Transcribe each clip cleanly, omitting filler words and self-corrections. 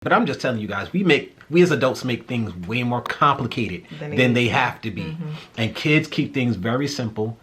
But I'm just telling you guys, we as adults make things way more complicated than they have to be. And kids keep things very simple.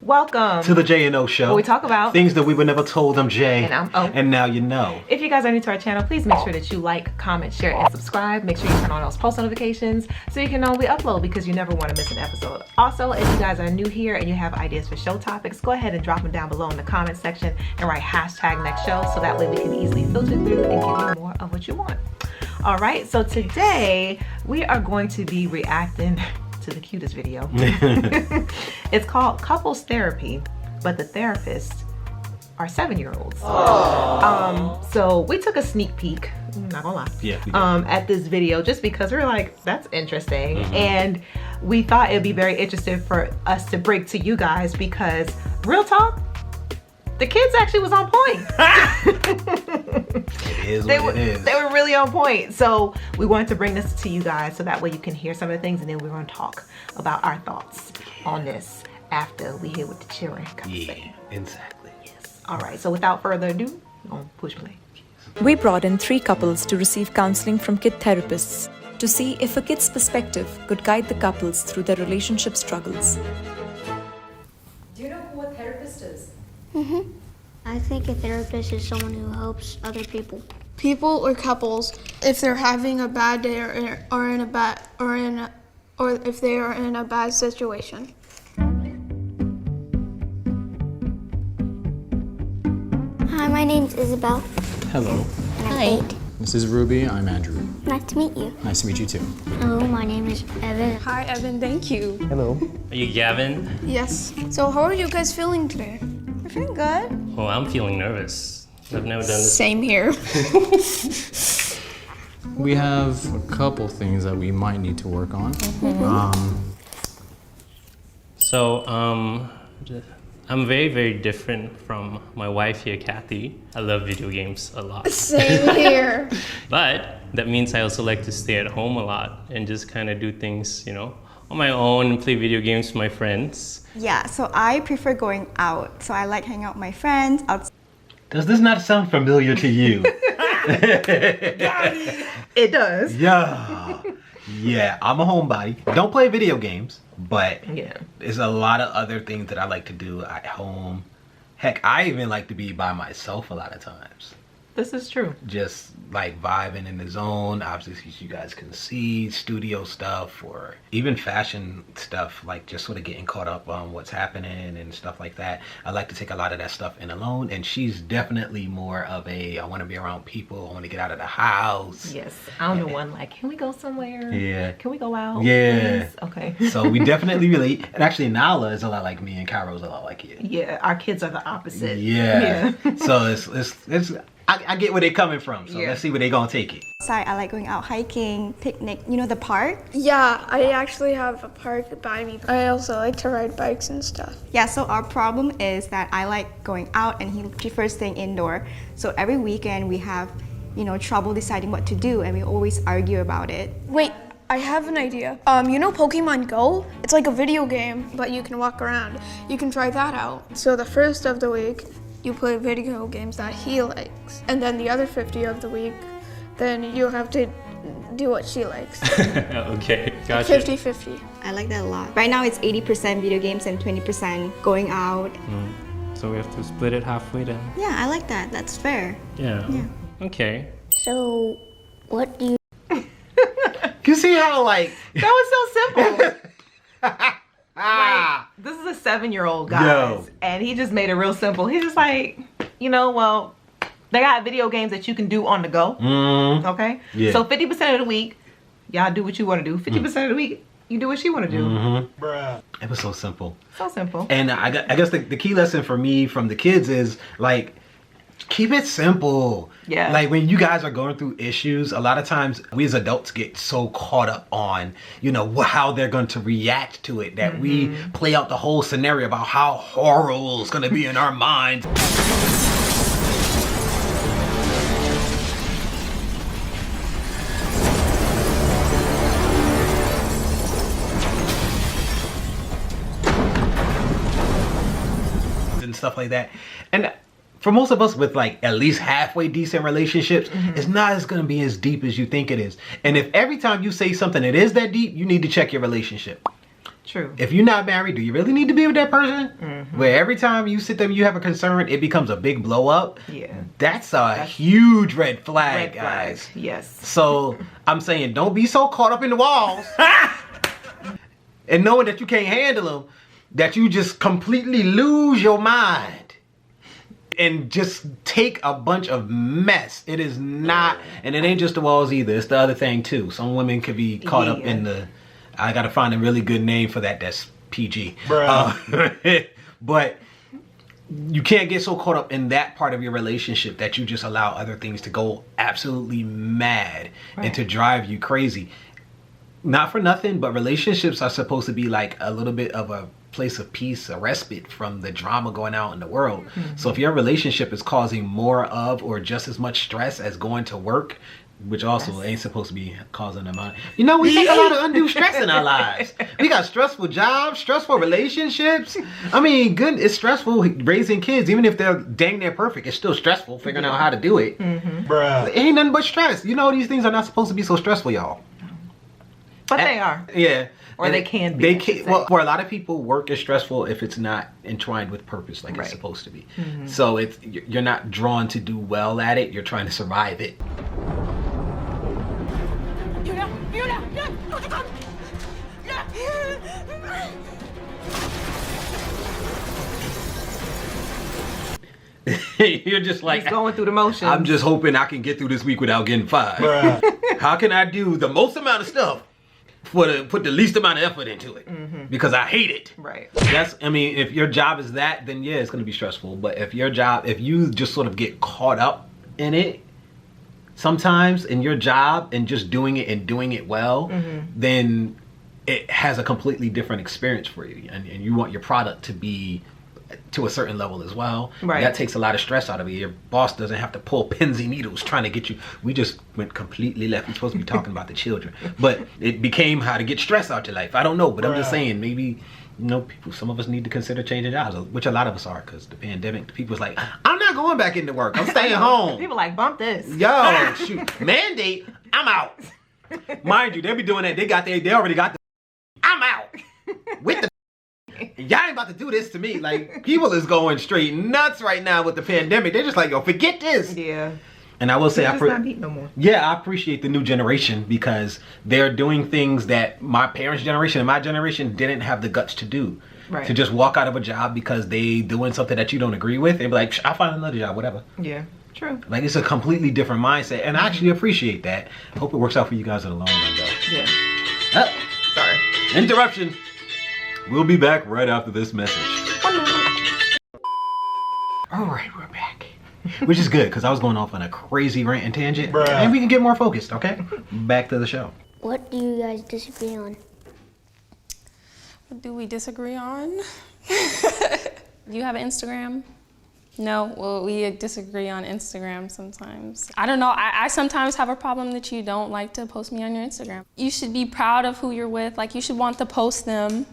Welcome to the J&O Show, where we talk about things that we were never told. I'm Jay, and I'm O. And now you know. If you guys are new to our channel, please make sure that you like, comment, share, and subscribe. Make sure you turn on those post notifications so you can know we upload, because you never want to miss an episode. Also, if you guys are new here and you have ideas for show topics, go ahead and drop them down below in the comment section and write hashtag next show, so that way we can easily filter through and give you more of what you want. All right, so today we are going to be reacting to the cutest video. It's called Couples Therapy, but the therapists are 7-year-olds. So we took a sneak peek, I'm not gonna lie, yeah, we did. At this video, just because we're like, that's interesting. And we thought it'd be very interesting for us to break to you guys, because real talk, the kids actually was on point. It is what it is. They were really on point. So we wanted to bring this to you guys so that way you can hear some of the things, and then we're going to talk about our thoughts on this after we hear what the children got to say. Exactly. Yes. All right. So without further ado, we're going to push play. We brought in 3 couples to receive counseling from kid therapists to see if a kid's perspective could guide the couples through their relationship struggles. Do you know who a therapist is? I think a therapist is someone who helps other people. People or couples, if they're having a bad day or if they are in a bad situation. Hi, my name's Isabel. Hello. And I'm 8. This is Ruby. I'm Andrew. Nice to meet you. Nice to meet you too. Hello, my name is Evan. Hi, Evan. Thank you. Hello. Are you Gavin? Yes. So how are you guys feeling today? We're feeling good. Well, I'm feeling nervous. I've never done this. Same here. We have a couple things that we might need to work on. I'm very, very different from my wife here, Kathy. I love video games a lot. Same here. But that means I also like to stay at home a lot and just kind of do things, you know, on my own and play video games with my friends. Yeah, so I prefer going out. So I like hanging out with my friends outside. Does this not sound familiar to you? It does. Yeah. Yeah, I'm a homebody. Don't play video games, but Yeah. there's a lot of other things that I like to do at home. Heck, I even like to be by myself a lot of times. This is true. Just like vibing in the zone. Obviously, you guys can see studio stuff or even fashion stuff, like just sort of getting caught up on what's happening and stuff like that. I like to take a lot of that stuff in alone, and she's definitely more of a, I want to be around people, I want to get out of the house. Yes. I'm the one like, can we go somewhere? Yeah. Can we go out? Yeah. Please? Okay. So we definitely relate. And actually, Nala is a lot like me, and Caro's a lot like you. Yeah, our kids are the opposite. Yeah. So it's I get where they're coming from. So Yeah. let's see where they're gonna take it. I like going out hiking, picnic, you know, the park. Yeah, I actually have a park by me. I also like to ride bikes and stuff. Yeah, so our problem is that I like going out and he prefers staying indoor. So every weekend we have, you know, trouble deciding what to do, and we always argue about it. Wait, I have an idea. You know Pokemon Go? It's like a video game, but you can walk around. You can try that out. So the first of the week, you play video games that he likes. And then the other 50 of the week, then you have to do what she likes. Okay, gotcha. 50-50. I like that a lot. Right now it's 80% video games and 20% going out. So we have to split it halfway then. Yeah, I like that. That's fair. Yeah. Okay. So, what do you... You see how like That was so simple. Like, this is a 7-year-old guy, Yo. and he just made it real simple. He's just like, you know, well, they got video games that you can do on the go. Okay? Yeah. So 50% of the week, y'all do what you want to do. 50% of the week, you do what she want to do. it was so simple. So simple. And I guess the key lesson for me from the kids is like Keep it simple. Yeah. Like when you guys are going through issues, a lot of times we as adults get so caught up on, you know, how they're going to react to it that we play out the whole scenario about how horrible it's going to be in our minds. And stuff like that. And for most of us with like at least halfway decent relationships, it's not as going to be as deep as you think it is. And if every time you say something that is that deep, you need to check your relationship. True. If you're not married, do you really need to be with that person? Where every time you sit there, you have a concern, it becomes a big blow up. Yeah. That's a huge red flag, guys. Yes. So I'm saying, don't be so caught up in the walls and knowing that you can't handle them, that you just completely lose your mind and just take a bunch of mess. It is not, and it ain't just the walls either. It's the other thing too. Some women could be caught up in the, I gotta find a really good name for that that's PG. But you can't get so caught up in that part of your relationship that you just allow other things to go absolutely mad and to drive you crazy. Not for nothing, but relationships are supposed to be like a little bit of a place of peace, a respite from the drama going out in the world. So if your relationship is causing more of or just as much stress as going to work, which also ain't supposed to be causing them on. You know, we take a lot of undue stress in our lives. We got stressful jobs, stressful relationships. I mean, good, it's stressful raising kids. Even if they're dang near perfect, it's still stressful figuring out how to do it. It ain't nothing but stress. You know, these things are not supposed to be so stressful, y'all. But they are. Yeah. Or and they can be. They can. Well, for a lot of people, work is stressful if it's not entwined with purpose like it's supposed to be. So it's, you're not drawn to do well at it. You're trying to survive it. You're just like, he's going through the motions. I'm just hoping I can get through this week without getting fired. How can I do the most amount of stuff put the least amount of effort into it because I hate it. Right. That's, I mean, if your job is that, then yeah, it's going to be stressful. But if your job, if you just sort of get caught up in it sometimes in your job and just doing it and doing it well, then it has a completely different experience for you. And you want your product to be to a certain level as well. Right. That takes a lot of stress out of you. Your boss doesn't have to pull pins and needles trying to get you. We just went completely left. We're supposed to be talking about the children, but it became how to get stress out your life. I don't know, but I'm just saying, maybe, you know, people, some of us need to consider changing jobs, which a lot of us are, because the pandemic, the people's like, I'm not going back into work. I'm staying home. People like, bump this. Yo, shoot, mandate, I'm out. Mind you, they'll be doing that. They already got the, I'm out. With the, y'all ain't about to do this to me. Like, people is going straight nuts right now with the pandemic. They're just like, yo, forget this. Yeah. And I will say, not beat no more. Yeah, I appreciate the new generation because they're doing things that my parents' generation and my generation didn't have the guts to do. Right. To just walk out of a job because they doing something that you don't agree with and be like, I'll find another job, whatever. Yeah, true. Like, it's a completely different mindset, and I actually appreciate that. I hope it works out for you guys in the long run, though. Yeah. Sorry. Interruption. We'll be back right after this message. All right, we're back. Which is good, because I was going off on a crazy rant and tangent. And we can get more focused, okay? Back to the show. What do you guys disagree on? What do we disagree on? Do you have an Instagram? No, well, we disagree on Instagram sometimes. I don't know, I sometimes have a problem that you don't like to post me on your Instagram. You should be proud of who you're with, like you should want to post them.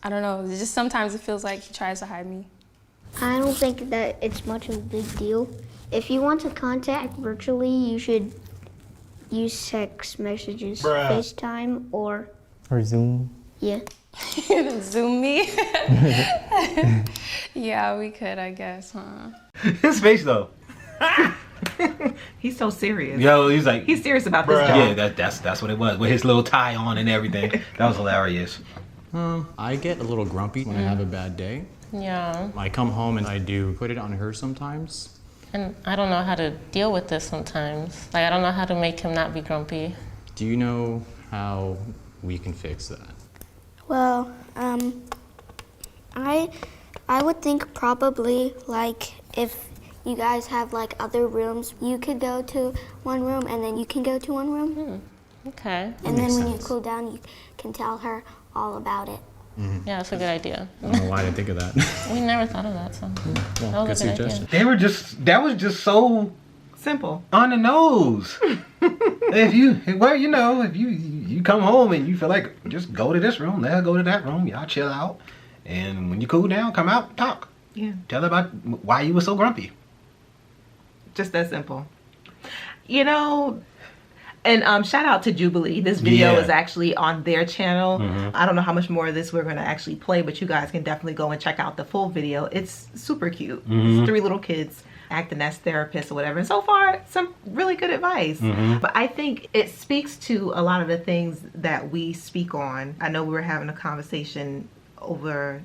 I don't know, it's just sometimes it feels like he tries to hide me. I don't think that it's much of a big deal. If you want to contact virtually, you should use text messages, FaceTime, or Zoom. Yeah. Zoom me? Yeah, we could, I guess, huh? His face, though. He's so serious. Yo, he's like, he's serious about this job. Yeah, that's what it was, with his little tie on and everything. That was hilarious. I get a little grumpy when I have a bad day. Yeah. I come home and I do put it on her sometimes. And I don't know how to deal with this sometimes. Like, I don't know how to make him not be grumpy. Do you know how we can fix that? Well, I would think probably like if you guys have like other rooms. You could go to one room and then you can go to one room. Okay. And then when you cool down, you can tell her all about it. Yeah, that's a good idea. I don't know why I didn't think of that. We never thought of that, so Well, that was good a good suggestion. idea. That was just so Simple. on the nose. If you come home and you feel like, just go to this room, they'll go to that room, y'all chill out, and when you cool down, come out, talk. Yeah. Tell her about why you were so grumpy. Just that simple. You know, and shout out to JUBILEE. This video is actually on their channel. I don't know how much more of this we're going to actually play, but you guys can definitely go and check out the full video. It's super cute. It's 3 little kids acting as therapists or whatever. And so far, some really good advice. But I think it speaks to a lot of the things that we speak on. I know we were having a conversation over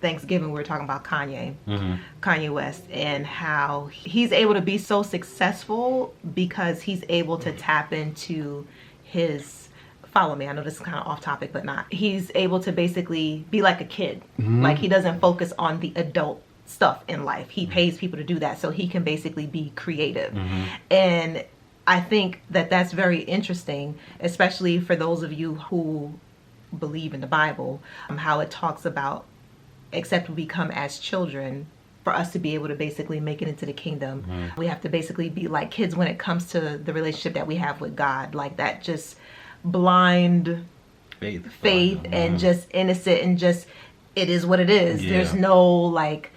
Thanksgiving. We were talking about Kanye West, and how he's able to be so successful because he's able to tap into his, follow me, I know this is kind of off topic, but not. He's able to basically be like a kid. Like, he doesn't focus on the adult stuff in life. He pays people to do that so he can basically be creative. And I think that that's very interesting, especially for those of you who believe in the Bible, how it talks about, except we become as children, for us to be able to basically make it into the kingdom, we have to basically be like kids when it comes to the relationship that we have with God. Like that just blind faith and just innocent, and just, it is what it is. There's no like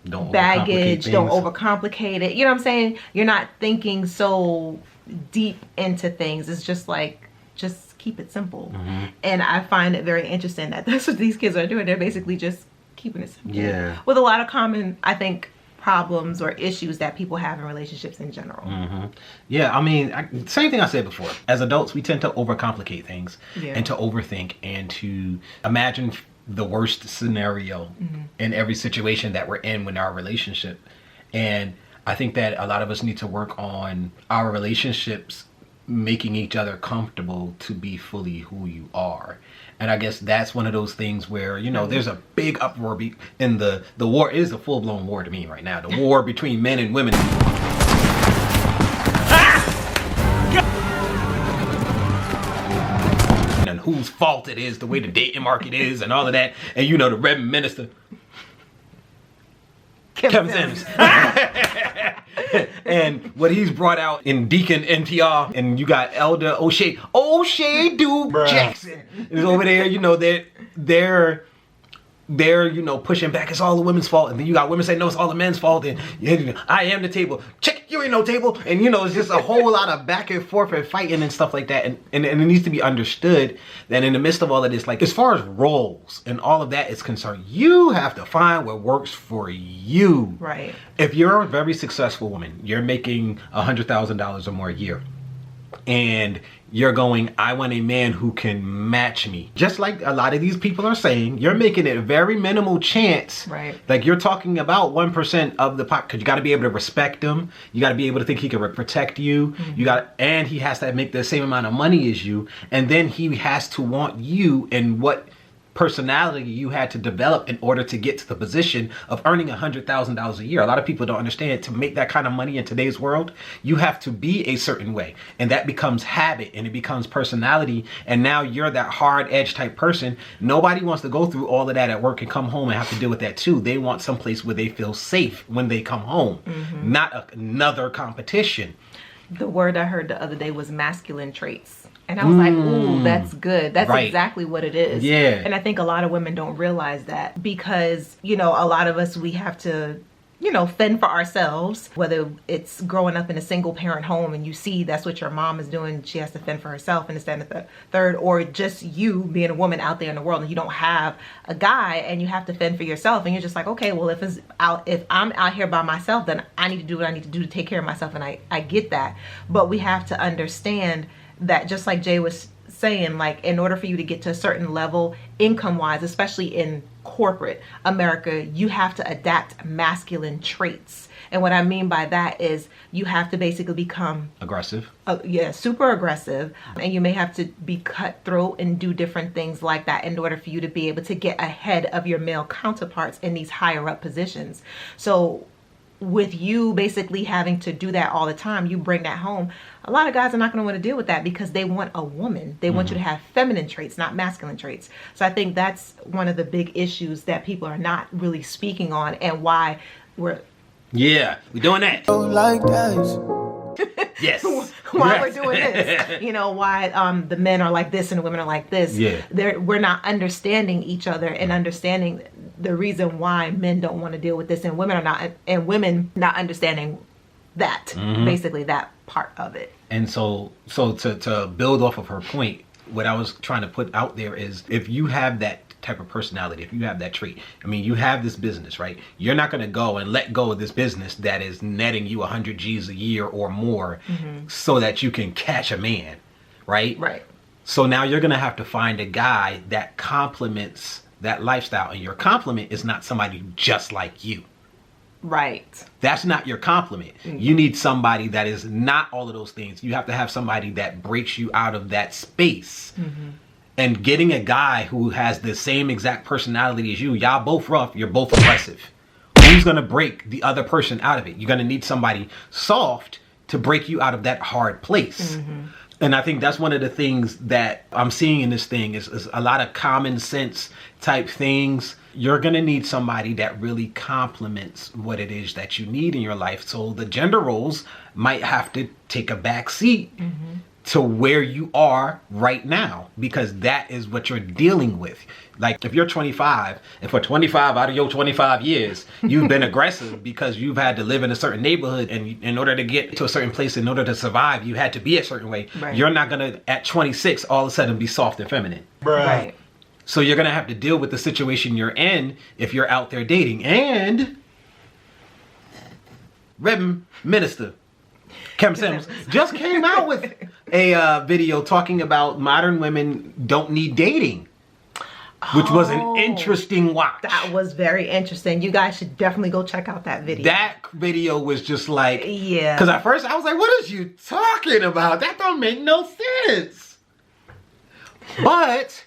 baggage, don't overcomplicate it. You know what I'm saying? You're not thinking so deep into things. It's just like, just keep it simple. And I find it very interesting that that's what these kids are doing. They're basically just keeping it simple. With a lot of common, I think, problems or issues that people have in relationships in general. Yeah, I mean, same thing I said before. As adults, we tend to overcomplicate things and to overthink and to imagine the worst scenario in every situation that we're in our relationship. And I think that a lot of us need to work on our relationships making each other comfortable to be fully who you are. And I guess that's one of those things where, you know, there's a big uproar in the war. It is a full-blown war to me right now. The war between men and women. And whose fault it is, the way the dating market is and all of that. And you know, the Reverend Minister Kevin Sims. And what he's brought out in Deacon NPR, and you got Elder O'Shea Duke Jackson is over there. You know, they're you know, pushing back. It's all the women's fault, and then you got women saying no, it's all the men's fault. And I am the table. Check, you ain't no table. And you know, it's just a whole lot of back and forth and fighting and stuff like that. And it needs to be understood that in the midst of all of this, like as far as roles and all of that is concerned, you have to find what works for you. Right. If you're a very successful woman, you're making $100,000 or more a year, and you're going, I want a man who can match me. Just like a lot of these people are saying, you're making it a very minimal chance. Right. Like you're talking about 1% of the pop, because you got to be able to respect him. You got to be able to think he can protect you. And he has to make the same amount of money as you. And then he has to want you and what personality you had to develop in order to get to the position of earning $100,000 a year. A lot of people don't understand, to make that kind of money in today's world, you have to be a certain way, and that becomes habit and it becomes personality. And now you're that hard edge type person. Nobody wants to go through all of that at work and come home and have to deal with that too. They want someplace where they feel safe when they come home, not another competition. The word I heard the other day was masculine traits. And I was like, ooh, that's good. That's exactly what it is. Yeah. And I think a lot of women don't realize that, because, you know, a lot of us, we have to, you know, fend for ourselves, whether it's growing up in a single parent home and you see that's what your mom is doing. She has to fend for herself, and it's the third, or just you being a woman out there in the world and you don't have a guy and you have to fend for yourself. And you're just like, okay, well, if I'm out here by myself, then I need to do what I need to do to take care of myself. And I get that. But we have to understand that, just like Jay was saying, like in order for you to get to a certain level income wise, especially in corporate America, you have to adapt masculine traits. And what I mean by that is you have to basically become aggressive. Super aggressive. And you may have to be cutthroat and do different things like that in order for you to be able to get ahead of your male counterparts in these higher up positions. So with you basically having to do that all the time, you bring that home, a lot of guys are not going to want to deal with that because they want a woman. They want you to have feminine traits, not masculine traits. So I think that's one of the big issues that people are not really speaking on, and why we're doing that. Like that. Yes. Why we're doing this. You know, why the men are like this and the women are like this. Yeah. We're not understanding each other and understanding the reason why men don't want to deal with this, and women not understanding that, basically that part of it. And so to build off of her point, what I was trying to put out there is, if you have that type of personality, if you have that trait, I mean, you have this business, right? You're not going to go and let go of this business that is netting you 100 G's a year or more so that you can catch a man, right? Right. So now you're going to have to find a guy that complements that lifestyle, and your complement is not somebody just like you. Right. That's not your compliment. You need somebody that is not all of those things. You have to have somebody that breaks you out of that space. And getting a guy who has the same exact personality as you, y'all both rough, you're both aggressive. Who's going to break the other person out of it? You're going to need somebody soft to break you out of that hard place. And I think that's one of the things that I'm seeing in this thing is a lot of common sense type things. You're going to need somebody that really complements what it is that you need in your life. So the gender roles might have to take a back seat to where you are right now, because that is what you're dealing with. Like if you're 25, and for 25 out of your 25 years, you've been aggressive because you've had to live in a certain neighborhood, and in order to get to a certain place, in order to survive, you had to be a certain way. Right. You're not gonna, at 26, all of a sudden be soft and feminine. Right. So you're gonna have to deal with the situation you're in if you're out there dating. And Reverend Minister Kim Sims just came out with a video talking about modern women don't need dating, which was an interesting watch. That was very interesting. You guys should definitely go check out that video. That video was just like, yeah. Because at first I was like, what is you talking about? That don't make no sense. But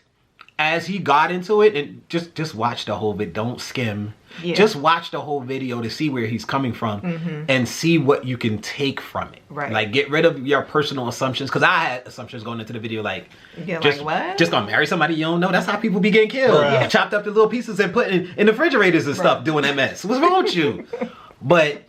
as he got into it, and just watch the whole bit, don't skim. Yeah. Just watch the whole video to see where he's coming from and see what you can take from it. Right. Like, get rid of your personal assumptions, because I had assumptions going into the video, like, what? Just gonna marry somebody you don't know? That's how people be getting killed. Yeah. Chopped up the little pieces and put in the refrigerators and stuff, doing MS. What's wrong with you? But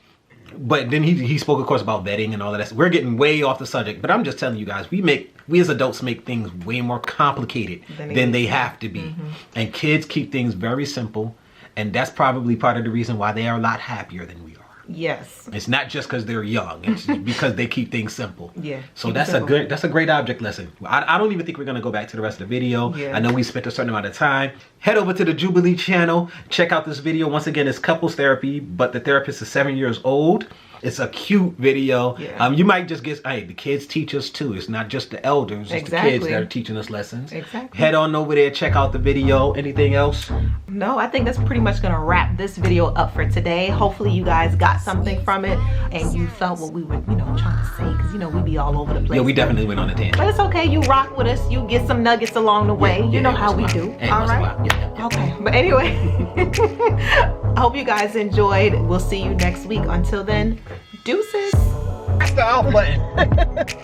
then he spoke, of course, about vetting and all of that. We're getting way off the subject, but I'm just telling you guys, we as adults make things way more complicated than they have to be. And kids keep things very simple. And that's probably part of the reason why they are a lot happier than we are. Yes. It's not just because they're young. It's because they keep things simple. Yeah. So that's a great object lesson. I don't even think we're going to go back to the rest of the video. Yeah. I know we spent a certain amount of time. Head over to the JUBILEE channel. Check out this video. Once again, it's couples therapy, but the therapist is 7 years old. It's a cute video. Yeah. You might just guess, hey, the kids teach us too. It's not just the elders, it's the kids that are teaching us lessons. Exactly. Head on over there, check out the video. Anything else? No, I think that's pretty much gonna wrap this video up for today. Hopefully you guys got something from it and you felt what we were, trying to say, because we be all over the place. Yeah, we definitely went on a tangent. But it's okay, you rock with us, you get some nuggets along the way. You know how we do. All right? Okay, but anyway, I hope you guys enjoyed. We'll see you next week. Until then, deuces. Press the off button.